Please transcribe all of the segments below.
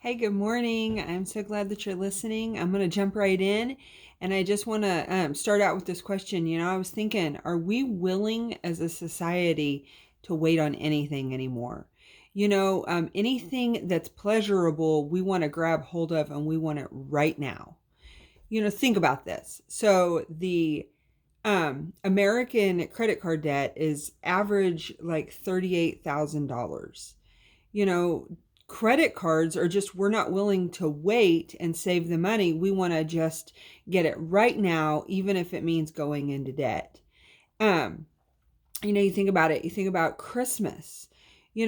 Hey, good morning. I'm so glad that you're listening. I'm going to jump right in. And I just want to start out with this question. I was thinking, are we willing as a society to wait on anything anymore? Anything that's pleasurable, we want to grab hold of and we want it right now. Think about this. So the American credit card debt is average like $38,000. you know, Credit cards are just, we're not willing to wait and save the money. We want to just get it right now, even if it means going into debt. Um, you think about it, you think about Christmas. We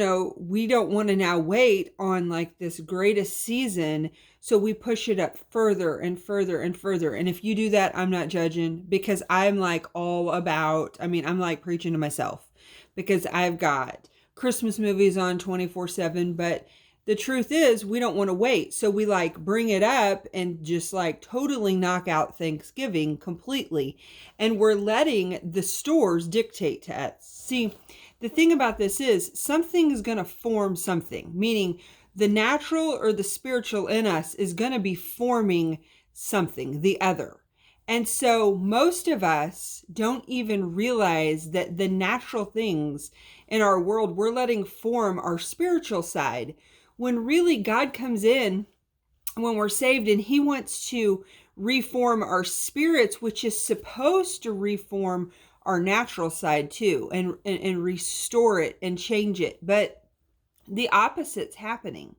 don't want to now wait on like this greatest season. So we push it up further and further and further. And if you do that, I'm not judging because I'm like all about, I'm like preaching to myself because I've got Christmas movies on 24/7. But the truth is, we don't want to wait. So we like bring it up and just like totally knock out Thanksgiving completely. And we're letting the stores dictate to us. See, the thing about this is something is going to form something, meaning the natural or the spiritual in us is going to be forming something, the other. And so most of us don't even realize that the natural things in our world we're letting form our spiritual side when really God comes in when we're saved and he wants to reform our spirits, which is supposed to reform our natural side too and restore it and change it. But the opposite's happening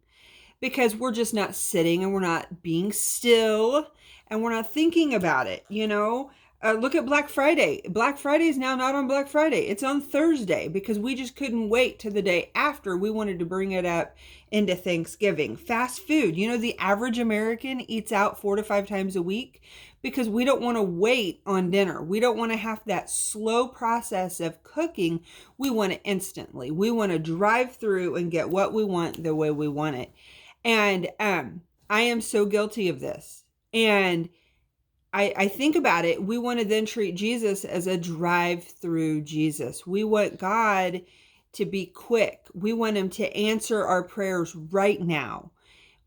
because we're just not sitting and we're not being still and we're not thinking about it. Look at Black Friday. Black Friday is now not on Black Friday. It's on Thursday because we just couldn't wait to the day after. We wanted to bring it up into Thanksgiving. Fast food. The average American eats out 4 to 5 times a week because we don't want to wait on dinner. We don't want to have that slow process of cooking. We want it instantly. We want to drive through and get what we want the way we want it. And I am so guilty of this. And I think about it. We want to then treat Jesus as a drive-through Jesus. We want God to be quick. We want him to answer our prayers right now.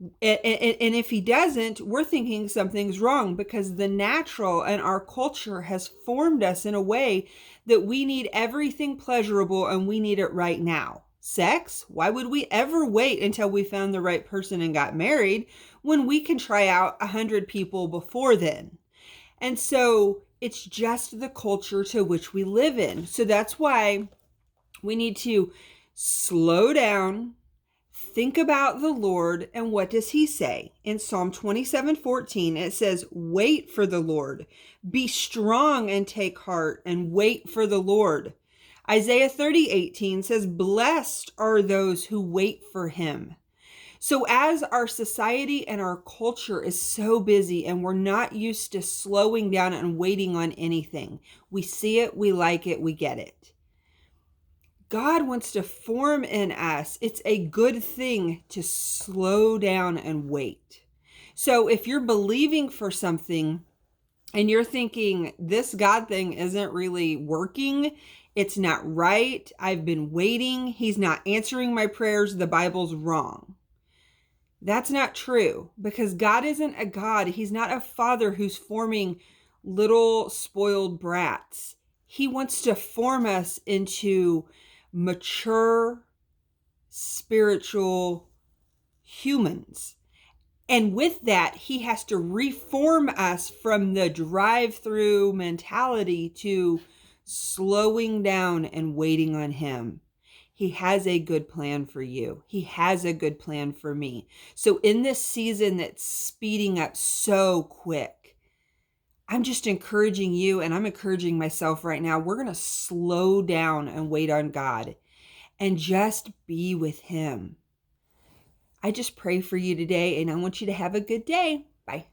And if he doesn't, we're thinking something's wrong because the natural and our culture has formed us in a way that we need everything pleasurable and we need it right now. Sex? Why would we ever wait until we found the right person and got married when we can try out 100 people before then? And so it's just the culture to which we live in. So that's why we need to slow down, think about the Lord, and what does he say? In Psalm 27:14, it says, wait for the Lord. Be strong and take heart and wait for the Lord. Isaiah 30:18 says, blessed are those who wait for him. So as our society and our culture is so busy and we're not used to slowing down and waiting on anything, we see it, we like it, we get it. God wants to form in us. It's a good thing to slow down and wait. So if you're believing for something and you're thinking this God thing isn't really working, it's not right, I've been waiting, he's not answering my prayers, the Bible's wrong. That's not true because God isn't a God. He's not a father who's forming little spoiled brats. He wants to form us into mature, spiritual humans. And with that, he has to reform us from the drive-through mentality to slowing down and waiting on him. He has a good plan for you. He has a good plan for me. So in this season that's speeding up so quick, I'm just encouraging you and I'm encouraging myself right now. We're going to slow down and wait on God and just be with him. I just pray for you today and I want you to have a good day. Bye.